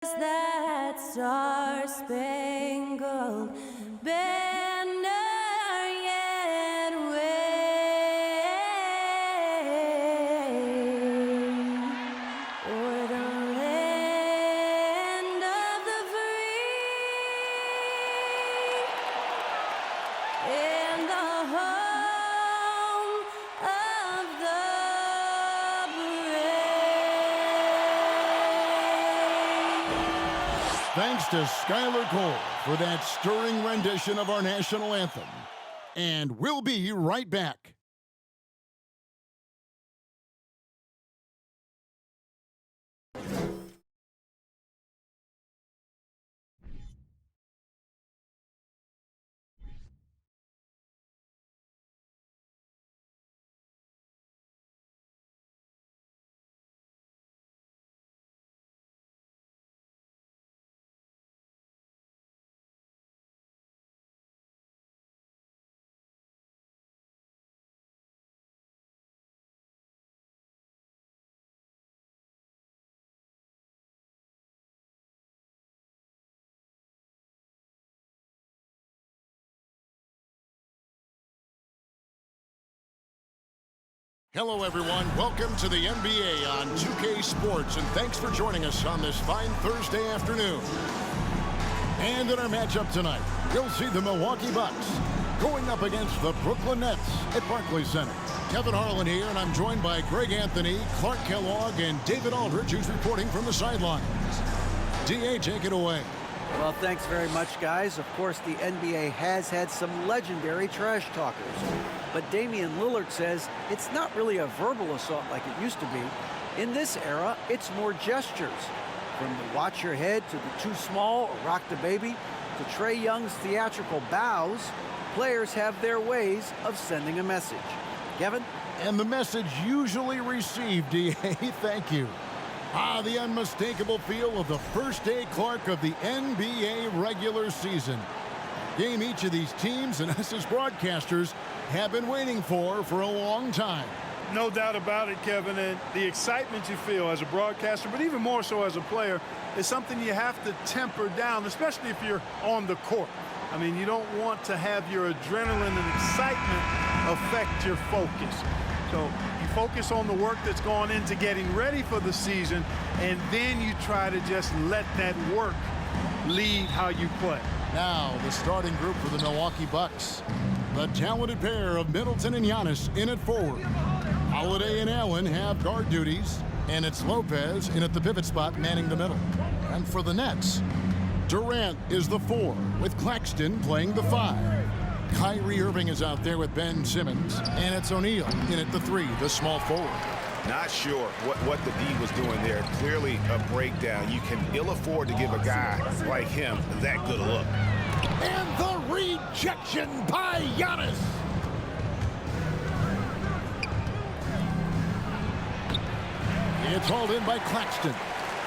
That star-spangled banner yet wave o'er the land of the free and the home of the Thanks to Skylar Cole for that stirring rendition of our national anthem. And we'll be right back. Hello, everyone. Welcome to the NBA on 2K Sports, and thanks for joining us on this fine Thursday afternoon. And in our matchup tonight, you'll see the Milwaukee Bucks going up against the Brooklyn Nets at Barclays Center. Kevin Harlan here, and I'm joined by Greg Anthony, Clark Kellogg, and David Aldridge, who's reporting from the sidelines. D.A., take it away. Well, thanks very much, guys. Of course, the NBA has had some legendary trash talkers. But Damian Lillard says it's not really a verbal assault like it used to be. In this era, it's more gestures. From the watch your head to the too small or rock the baby to Trae Young's theatrical bows, players have their ways of sending a message. Kevin? And the message usually received, D.A., thank you. The unmistakable feel of the first day, Clark, of the NBA regular season. Game each of these teams and us as broadcasters have been waiting for a long time. No doubt about it, Kevin, and the excitement you feel as a broadcaster, but even more so as a player, is something you have to temper down, especially if you're on the court. I mean, you don't want to have your adrenaline and excitement affect your focus. So you focus on the work that's gone into getting ready for the season, and then you try to just let that work lead how you play. Now, the starting group for the Milwaukee Bucks. The talented pair of Middleton and Giannis in at forward. Holiday and Allen have guard duties, and it's Lopez in at the pivot spot manning the middle. And for the Nets, Durant is the 4, with Claxton playing the 5. Kyrie Irving is out there with Ben Simmons, and it's O'Neal in at the 3, the small forward. Not sure what the D was doing there. Clearly a breakdown. You can ill afford to give a guy like him that good a look. And the rejection by Giannis. It's hauled in by Claxton.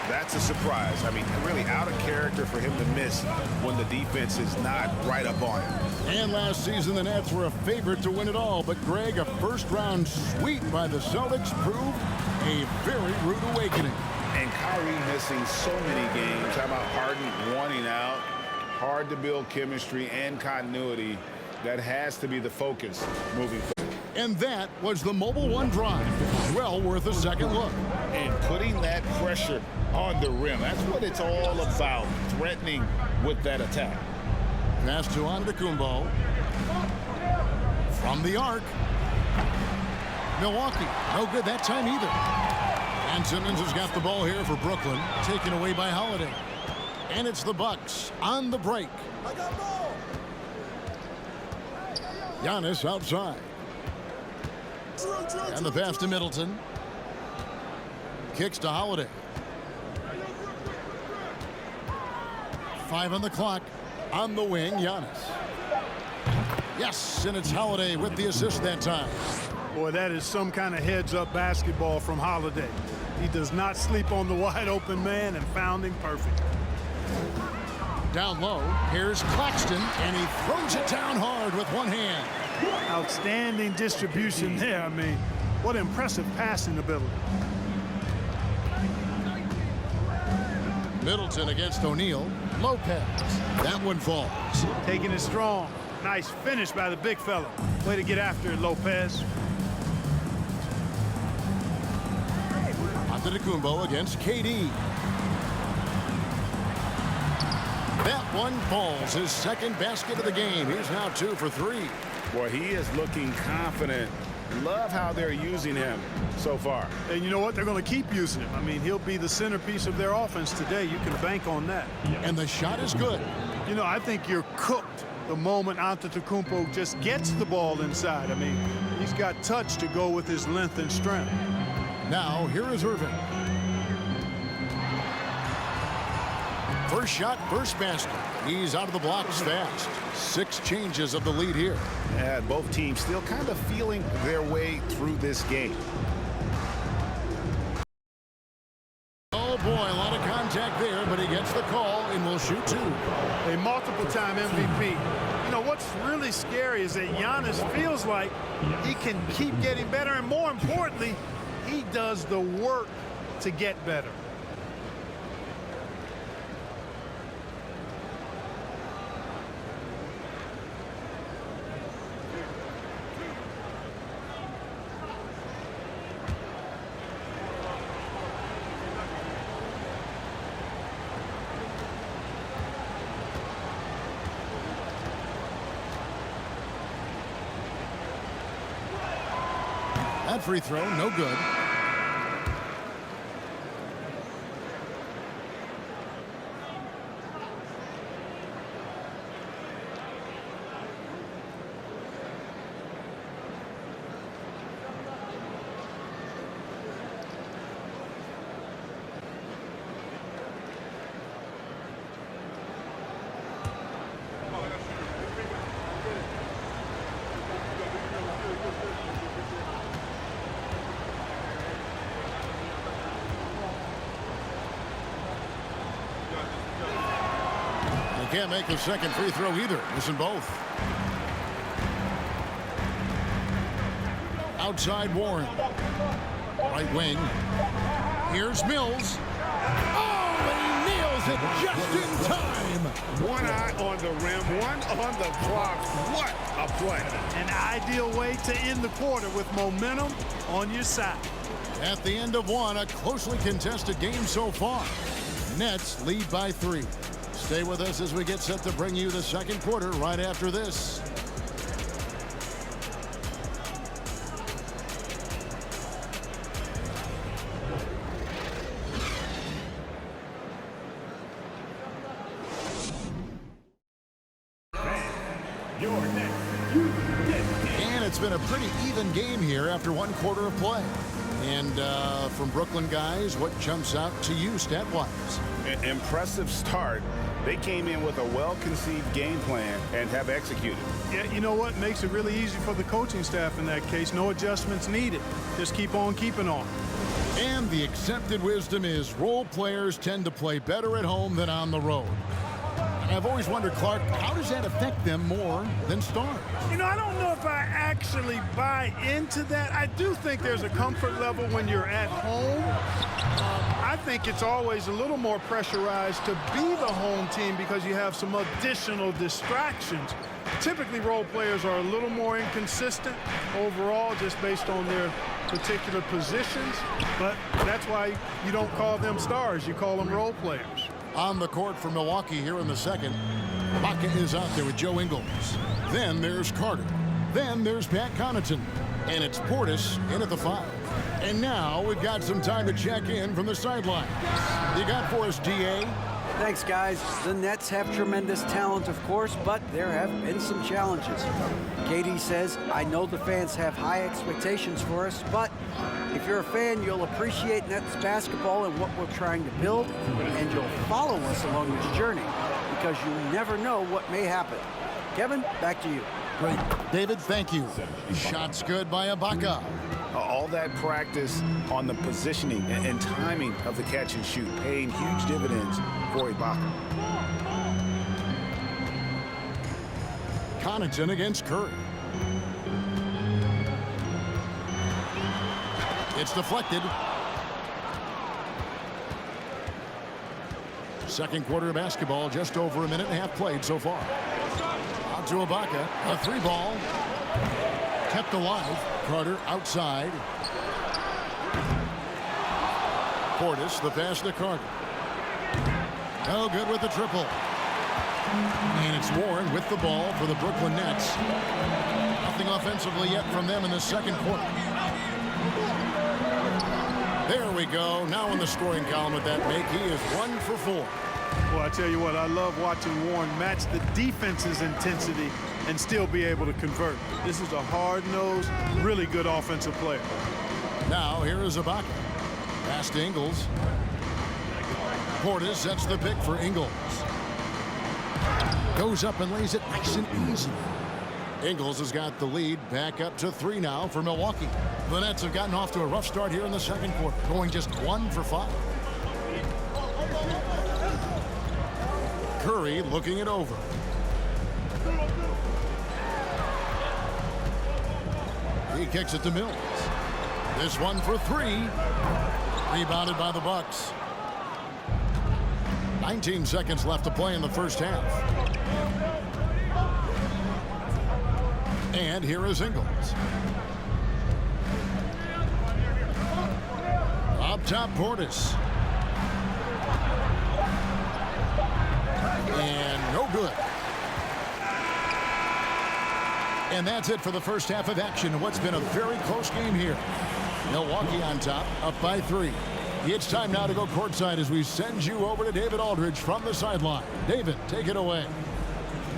That's a surprise. I mean, really out of character for him to miss when the defense is not right up on him. And last season, the Nets were a favorite to win it all. But, Greg, a first-round sweep by the Celtics proved a very rude awakening. And Kyrie missing so many games. How about Harden wanting out? Hard to build chemistry and continuity. That has to be the focus moving forward. And that was the Mobile One drive. Well worth a second look. And putting that pressure on the rim. That's what it's all about, threatening with that attack. Pass to Antetokounmpo. From the arc. Milwaukee, no good that time either. And Simmons has got the ball here for Brooklyn, taken away by Holiday. And it's the Bucks on the break. Giannis outside. And the pass to Middleton. Kicks to Holiday. 5 on the clock. On the wing, Giannis. Yes, and it's Holiday with the assist that time. Boy, that is some kind of heads-up basketball from Holiday. He does not sleep on the wide-open man and found him perfect. Down low, here's Claxton, and he throws it down hard with one hand. Outstanding distribution there. I mean, what impressive passing ability. Middleton against O'Neal. Lopez. That one falls. Taking it strong. Nice finish by the big fella. Way to get after it, Lopez. Antetokounmpo against KD. That one falls. His second basket of the game. He's now 2 for 3. Boy, he is looking confident. Love how they're using him so far. And you know what? They're going to keep using him. I mean, he'll be the centerpiece of their offense today. You can bank on that. And the shot is good. You know, I think you're cooked the moment Antetokounmpo just gets the ball inside. I mean, he's got touch to go with his length and strength. Now, here is Irving. First shot, first basket. He's out of the blocks fast. 6 changes of the lead here. Yeah, both teams still kind of feeling their way through this game. Oh, boy, a lot of contact there, but he gets the call and will shoot 2. A multiple-time MVP. You know, what's really scary is that Giannis feels like he can keep getting better, and more importantly, he does the work to get better. That free throw, no good. Can't make the second free throw either. Missing both. Outside Warren. Right wing. Here's Mills. Oh, and he nails it just in time. One eye on the rim, one on the clock. What a play. An ideal way to end the quarter with momentum on your side. At the end of one, a closely contested game so far. Nets lead by 3. Stay with us as we get set to bring you the second quarter right after this. And it's been a pretty even game here after one quarter of play. And from Brooklyn guys, what jumps out to you stat-wise? An impressive start. They came in with a well-conceived game plan and have executed. Yeah, you know what makes it really easy for the coaching staff in that case? No adjustments needed. Just keep on keeping on. And the accepted wisdom is role players tend to play better at home than on the road. And I've always wondered, Clark, how does that affect them more than stars? You know, I don't know if I actually buy into that. I do think there's a comfort level when you're at home. I think it's always a little more pressurized to be the home team because you have some additional distractions. Typically, role players are a little more inconsistent overall just based on their particular positions, but that's why you don't call them stars. You call them role players. On the court for Milwaukee here in the second, Baca is out there with Joe Ingles. Then there's Carter. Then there's Pat Connaughton. And it's Portis in at the 5. And now we've got some time to check in from the sidelines. You got for us, DA? Thanks, guys. The Nets have tremendous talent, of course, but there have been some challenges. KD says, I know the fans have high expectations for us, but if you're a fan, you'll appreciate Nets basketball and what we're trying to build, and you'll follow us along this journey because you never know what may happen. Kevin, back to you. Great. David, thank you. Shots good by Ibaka. All that practice on the positioning and timing of the catch and shoot paying huge dividends for Ibaka. Connaughton against Curry. It's deflected. Second quarter of basketball, just over a minute and a half played so far. Out to Ibaka, a three ball. Kept alive. Carter outside. Portis, the pass to Carter. No good with the triple. And it's Warren with the ball for the Brooklyn Nets. Nothing offensively yet from them in the second quarter. There we go. Now in the scoring column with that make, he is 1 for 4. Well, I tell you what, I love watching Warren match the defense's intensity and still be able to convert. This is a hard-nosed, really good offensive player. Now here is Ibaka. Pass to Ingles. Portis sets the pick for Ingles. Goes up and lays it nice and easy. Ingles has got the lead back up to 3 now for Milwaukee. The Nets have gotten off to a rough start here in the second quarter, going just 1 for 5. Curry looking it over. He kicks it to Mills. This one for 3. Rebounded by the Bucks. 19 seconds left to play in the first half. And here is Ingles. Up top, Portis. And no good. And that's it for the first half of action in what's been a very close game here. Milwaukee on top, up by 3. It's time now to go courtside as we send you over to David Aldridge from the sideline. David, take it away.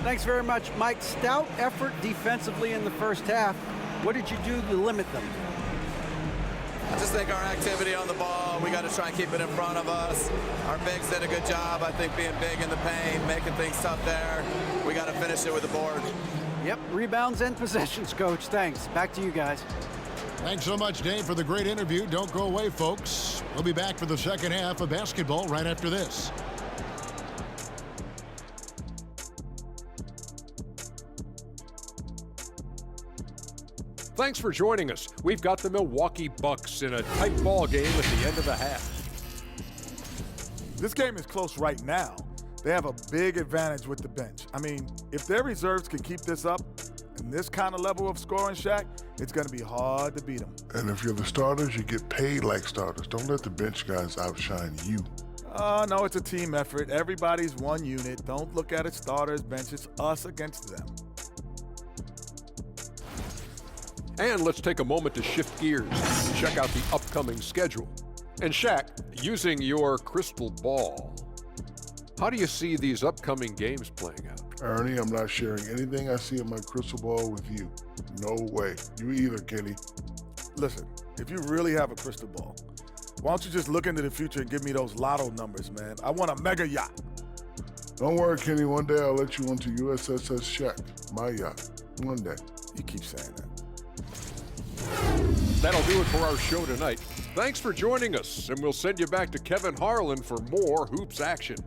Thanks very much, Mike. Stout effort defensively in the first half. What did you do to limit them? I just think our activity on the ball, we got to try and keep it in front of us. Our bigs did a good job, I think, being big in the paint, making things tough there. We got to finish it with the board. Yep, rebounds and possessions, Coach. Thanks. Back to you guys. Thanks so much, Dave, for the great interview. Don't go away, folks. We'll be back for the second half of basketball right after this. Thanks for joining us. We've got the Milwaukee Bucks in a tight ball game at the end of the half. This game is close right now. They have a big advantage with the bench. I mean, if their reserves can keep this up and this kind of level of scoring, Shaq, it's going to be hard to beat them. And if you're the starters, you get paid like starters. Don't let the bench guys outshine you. No, it's a team effort. Everybody's one unit. Don't look at it starters, bench. It's us against them. And let's take a moment to shift gears and check out the upcoming schedule. And Shaq, using your crystal ball, how do you see these upcoming games playing out? Ernie, I'm not sharing anything I see in my crystal ball with you. No way. You either, Kenny. Listen, if you really have a crystal ball, why don't you just look into the future and give me those lotto numbers, man? I want a mega yacht. Don't worry, Kenny. One day I'll let you onto USSS Shaq, my yacht. One day. You keep saying that. That'll do it for our show tonight. Thanks for joining us, and we'll send you back to Kevin Harlan for more hoops action.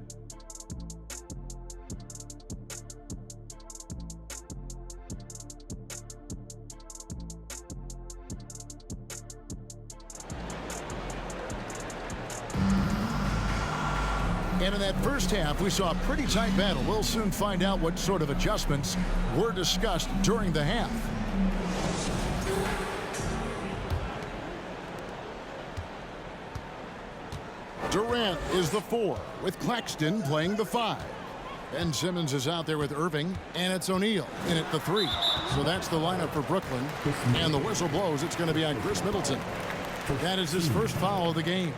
And in that first half, we saw a pretty tight battle. We'll soon find out what sort of adjustments were discussed during the half. Durant is the 4, with Claxton playing the 5. Ben Simmons is out there with Irving, and it's O'Neal in at the 3. So that's the lineup for Brooklyn. And the whistle blows. It's going to be on Chris Middleton. That is his first foul of the game.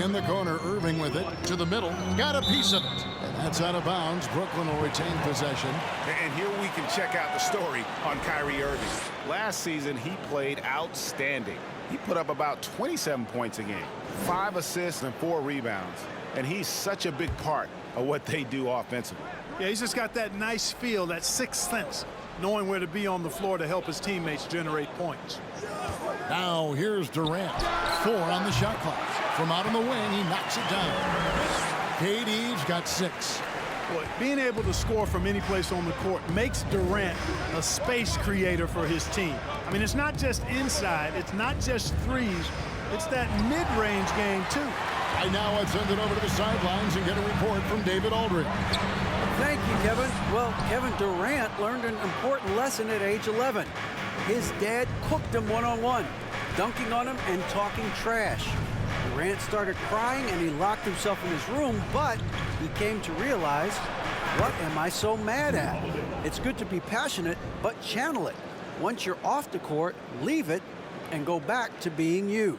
In the corner, Irving with it to the middle. Got a piece of it. And that's out of bounds. Brooklyn will retain possession. And here we can check out the story on Kyrie Irving. Last season, he played outstanding. He put up about 27 points a game, 5 assists and 4 rebounds. And he's such a big part of what they do offensively. Yeah, he's just got that nice feel, that sixth sense, knowing where to be on the floor to help his teammates generate points. Now here's Durant. 4 on the shot clock. From out on the wing, he knocks it down. Cade Eves got 6. Well, being able to score from any place on the court makes Durant a space creator for his team. I mean, it's not just inside, it's not just threes, it's that mid-range game too. Right now, let's send it over to the sidelines and get a report from David Aldridge. Thank you, Kevin. Well, Kevin Durant learned an important lesson at age 11. His dad cooked him one-on-one, dunking on him and talking trash. Durant started crying and he locked himself in his room, but he came to realize, what am I so mad at? It's good to be passionate, but channel it. Once you're off the court, leave it and go back to being you.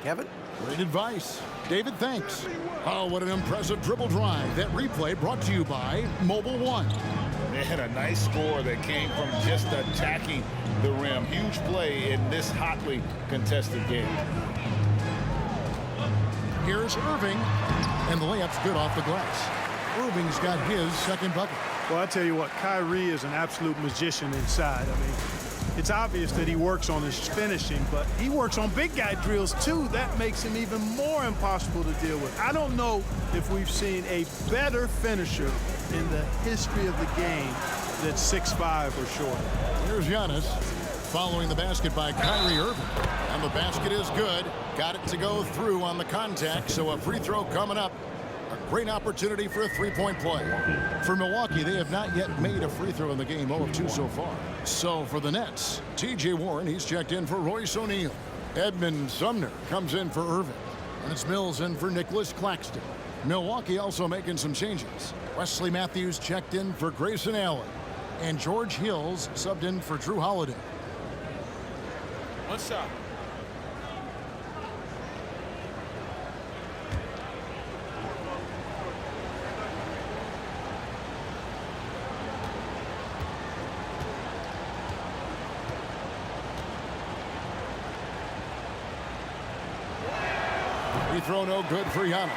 Kevin? Great advice. David, thanks. Oh, what an impressive dribble drive. That replay brought to you by Mobile One. They had a nice score that came from just attacking the rim. Huge play in this hotly contested game. Here's Irving, and the layup's good off the glass. Irving's got his second bucket. Well, I tell you what, Kyrie is an absolute magician inside. I mean, it's obvious that he works on his finishing, but he works on big guy drills too. That makes him even more impossible to deal with. I don't know if we've seen a better finisher in the history of the game that's 6'5" or shorter. Here's Giannis, following the basket by Kyrie Irving. And the basket is good. Got it to go through on the contact, so a free throw coming up. A great opportunity for a three-point play. For Milwaukee, they have not yet made a free throw in the game, 0 of 2 so far. So for the Nets, T.J. Warren, he's checked in for Royce O'Neal. Edmund Sumner comes in for Irving. And it's Mills in for Nicholas Claxton. Milwaukee also making some changes. Wesley Matthews checked in for Grayson Allen. And George Hills subbed in for Drew Holiday. One shot. Free throw no good for Giannis.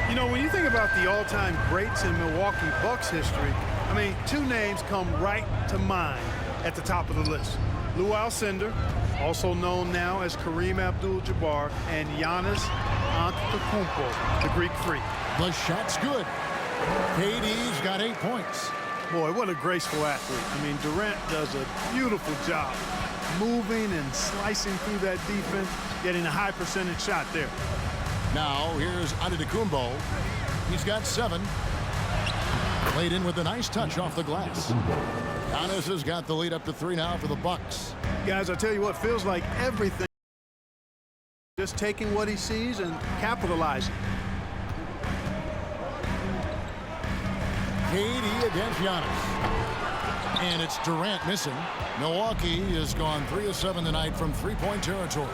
You know, when you think about the all-time greats in Milwaukee Bucks history, I mean, two names come right to mind at the top of the list. Lou Alcindor, also known now as Kareem Abdul-Jabbar, and Giannis Antetokounmpo, the Greek Freak. The shot's good. KD's got 8 points. Boy, what a graceful athlete. I mean, Durant does a beautiful job moving and slicing through that defense, getting a high percentage shot there. Now here's Antetokounmpo. He's got 7. Played in with a nice touch off the glass. Giannis has got the lead up to 3 now for the Bucks. Guys, I tell you what, feels like everything. Just taking what he sees and capitalizing. KD against Giannis. And it's Durant missing. Milwaukee has gone 3 of 7 tonight from three-point territory.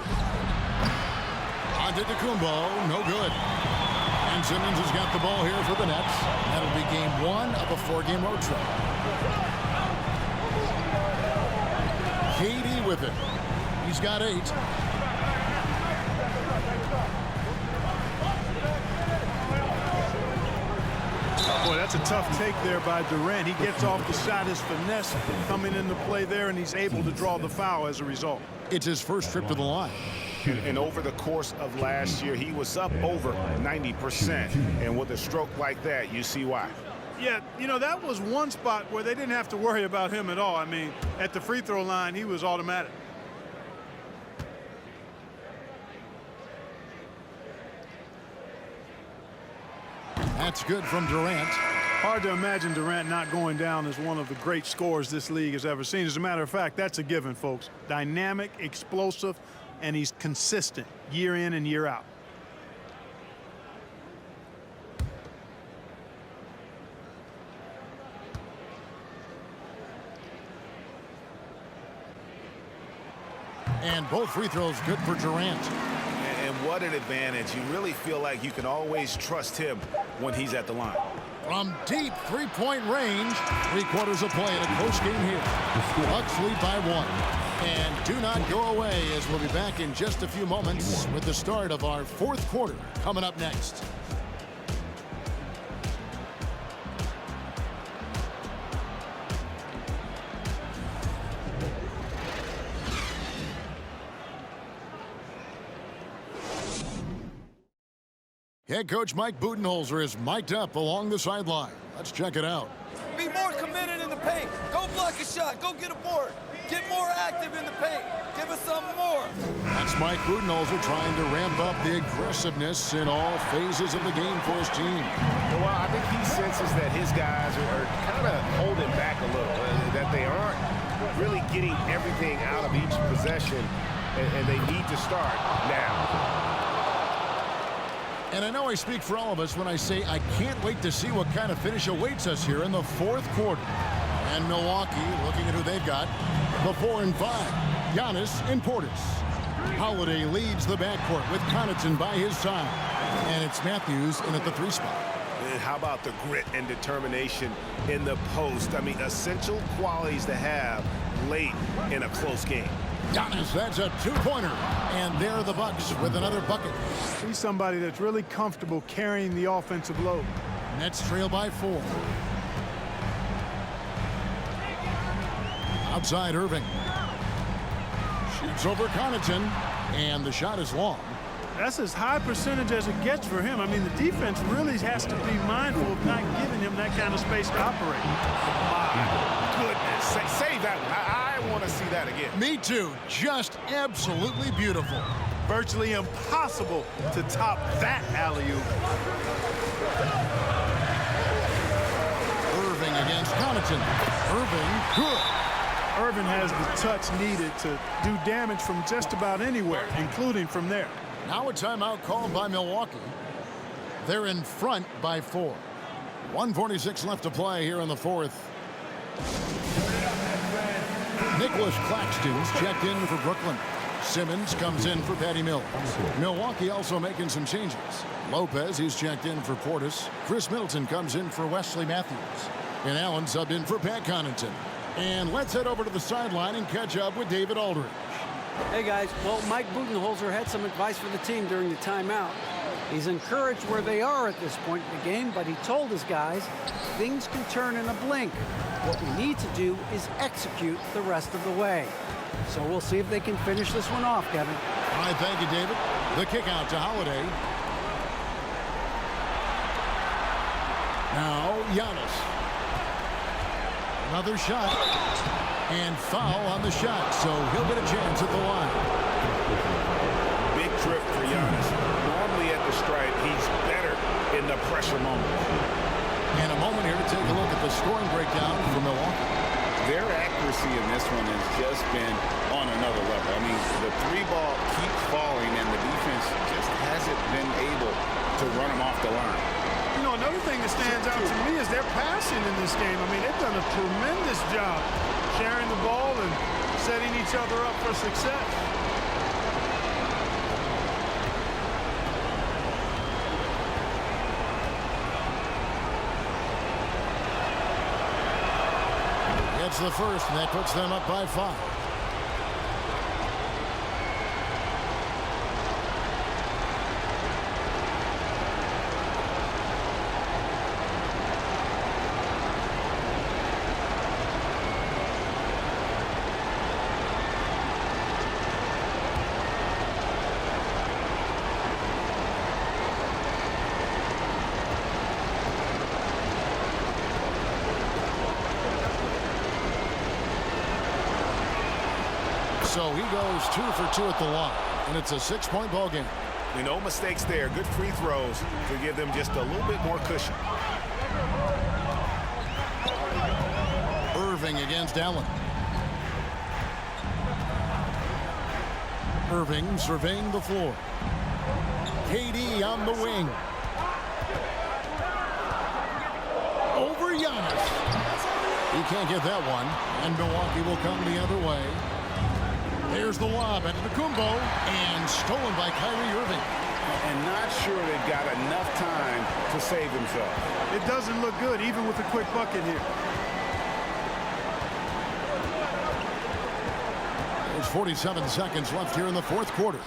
Antetokounmpo, no good. And Simmons has got the ball here for the Nets. That'll be game 1 of a 4-game road trip. KD with it. He's got 8. Boy, that's a tough take there by Durant. He gets off the shot, his finesse coming into play there, and he's able to draw the foul as a result. It's his first trip to the line. And over the course of last year, he was up over 90%. And with a stroke like that, you see why. Yeah, you know, that was one spot where they didn't have to worry about him at all. I mean, at the free throw line, he was automatic. That's good from Durant. Hard to imagine Durant not going down as one of the great scorers this league has ever seen. As a matter of fact, that's a given, folks. Dynamic, explosive, and he's consistent year in and year out. And both free throws good for Durant. And what an advantage. You really feel like you can always trust him when he's at the line. From deep three-point range, 3/4 of play in a close game here. Bucks lead by 1. And do not go away, as we'll be back in just a few moments with the start of our 4th quarter coming up next. Head coach Mike Budenholzer is mic'd up along the sideline. Let's check it out. Be more committed in the paint. Go block a shot. Go get a board. Get more active in the paint. Give us some more. That's Mike Budenholzer trying to ramp up the aggressiveness in all phases of the game for his team. Well, I think he senses that his guys are kind of holding back a little, that they aren't really getting everything out of each possession, and they need to start now. And I know I speak for all of us when I say I can't wait to see what kind of finish awaits us here in the fourth quarter. And Milwaukee, looking at who they've got, the 4 and 5, Giannis and Portis. Holiday leads the backcourt with Connaughton by his side. And it's Matthews in at the 3 spot. And how about the grit and determination in the post? I mean, essential qualities to have late in a close game. Giannis, that's a 2-pointer. And there are the Bucks with another bucket. He's somebody that's really comfortable carrying the offensive load. Nets trail by 4. Outside Irving. Shoots over Connaughton. And the shot is long. That's as high percentage as it gets for him. I mean, the defense really has to be mindful of not giving him that kind of space to operate. My goodness. Save that one. I want to see that again. Me too. Just absolutely beautiful. Virtually impossible to top that alley-oop. Irving against Connaughton. Irving, good. Irving has the touch needed to do damage from just about anywhere, including from there. Now a timeout called by Milwaukee. They're in front by 4. 1:46 left to play here in the fourth. Nicholas Claxton's checked in for Brooklyn. Simmons comes in for Patty Mills. Milwaukee also making some changes. Lopez, he's checked in for Portis. Chris Middleton comes in for Wesley Matthews. And Allen subbed in for Pat Connaughton. And let's head over to the sideline and catch up with David Aldridge. Hey, guys. Well, Mike Budenholzer had some advice for the team during the timeout. He's encouraged where they are at this point in the game, but he told his guys things can turn in a blink. What we need to do is execute the rest of the way. So we'll see if they can finish this one off, Kevin. All right, thank you, David. The kick out to Holiday. Now, Giannis. Another shot. And foul on the shot, so he'll get a chance at the line. Big trip for Giannis. Normally at the stripe, he's better in the pressure moment. And a moment here to take a look at the scoring breakdown for Milwaukee. Their accuracy in this one has just been on another level. I mean, the 3-ball keeps falling, and the defense just hasn't been able to run them off the line. You know, another thing that stands out to me is their passing in this game. I mean, they've done a tremendous job sharing the ball and setting each other up for success. Gets the first, and that puts them up by 5. So he goes 2 for 2 at the line, and it's a 6-point ball game. No mistakes there. Good free throws to give them just a little bit more cushion. Irving against Allen. Irving surveying the floor. KD on the wing. Over Giannis. He can't get that one, and Milwaukee will come the other way. There's the lob at Kumbo, and stolen by Kyrie Irving. And not sure they've got enough time to save themselves. It doesn't look good, even with a quick bucket here. There's 47 seconds left here in the fourth quarter.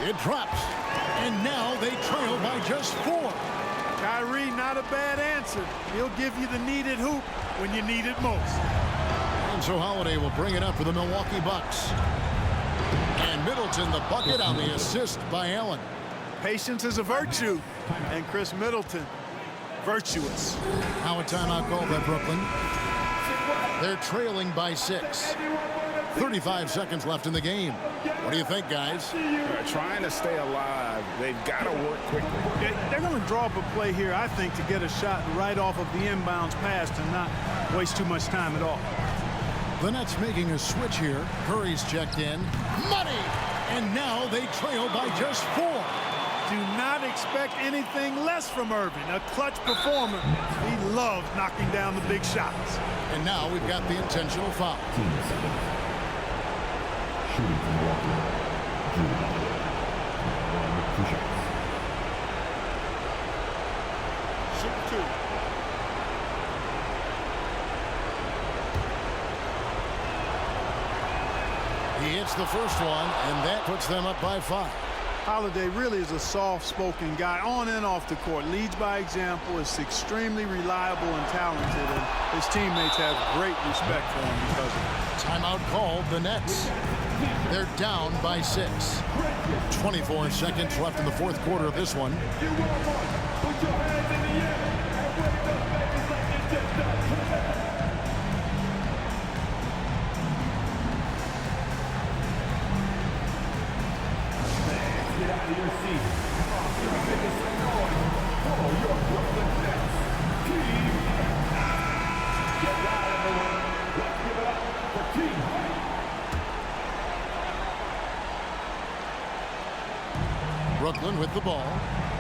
It drops, and now they trail by just 4. Kyrie, not a bad answer. He'll give you the needed hoop when you need it most. And so Holiday will bring it up for the Milwaukee Bucks. And Middleton the bucket on the assist by Allen. Patience is a virtue. And Chris Middleton virtuous. Now a timeout call by Brooklyn. They're trailing by 6. 35 seconds left in the game. What do you think, guys? Trying to stay alive. They've got to work quickly. They're going to draw up a play here, I think, to get a shot right off of the inbounds pass to not waste too much time at all. The Nets making a switch here. Curry's checked in. Money! And now they trail by just 4. Do not expect anything less from Irving. A clutch performer. He loves knocking down the big shots. And now we've got the intentional foul. Shooting from Milwaukee. Shoot 2. He hits the first one, and that puts them up by 5. Holiday really is a soft-spoken guy on and off the court. Leads by example, is extremely reliable and talented, and his teammates have great respect for him because of it. Timeout called the Nets. They're down by 6. 24 seconds left in the fourth quarter of this one. Brooklyn with the ball.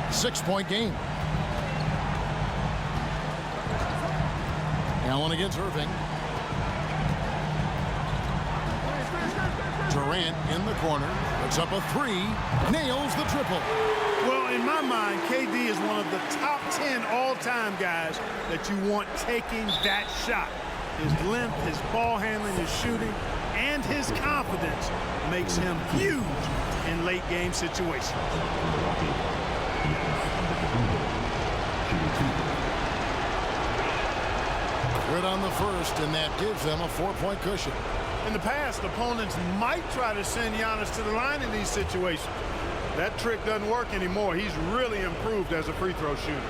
6-point game. Allen against Irving. Durant in the corner. Puts up a 3. Nails the triple. Well, in my mind, KD is one of the top 10 all-time guys that you want taking that shot. His length, his ball handling, his shooting, and his confidence makes him huge in late-game situations. Good on the first, and that gives them a 4-point cushion. In the past, opponents might try to send Giannis to the line in these situations. That trick doesn't work anymore. He's really improved as a free throw shooter.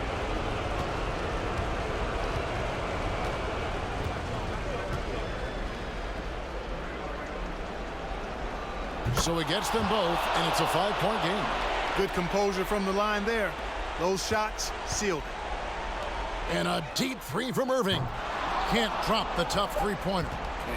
So he gets them both, and it's a 5-point game. Good composure from the line there. Those shots sealed it. And a deep 3 from Irving. Can't drop the tough three-pointer.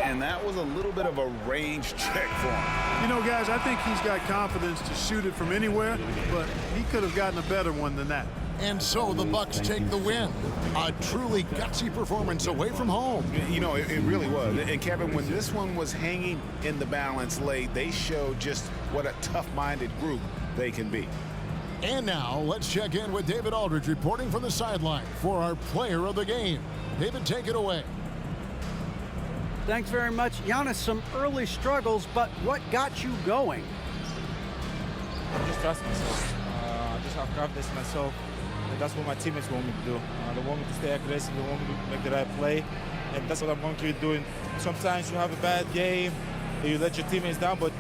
And that was a little bit of a range check for him. You know, guys, I think he's got confidence to shoot it from anywhere, but he could have gotten a better one than that. And so the Bucks take the win. A truly gutsy performance away from home. You know, it really was. And Kevin, when this one was hanging in the balance late, they showed just what a tough-minded group they can be. And now let's check in with David Aldridge reporting from the sideline for our player of the game. David, take it away. Thanks very much. Giannis, some early struggles, but what got you going? I just trust myself. I just have confidence in myself. And that's what my teammates want me to do. They want me to stay aggressive. They want me to make the right play. And that's what I'm going to keep doing. Sometimes you have a bad game, you let your teammates down, but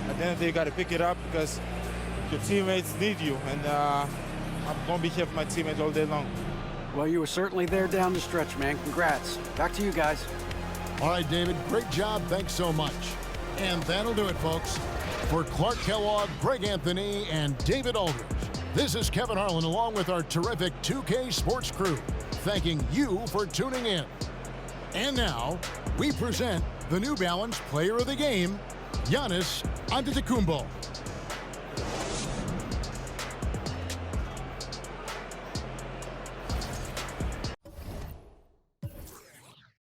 at the end of the day, you got to pick it up because your teammates need you. And I'm going to be here for my teammates all day long. Well, you were certainly there down the stretch, man. Congrats. Back to you guys. All right, David, great job. Thanks so much. And that'll do it, folks. For Clark Kellogg, Greg Anthony, and David Aldridge, this is Kevin Harlan along with our terrific 2K Sports crew, thanking you for tuning in. And now, we present the New Balance Player of the Game, Giannis Antetokounmpo.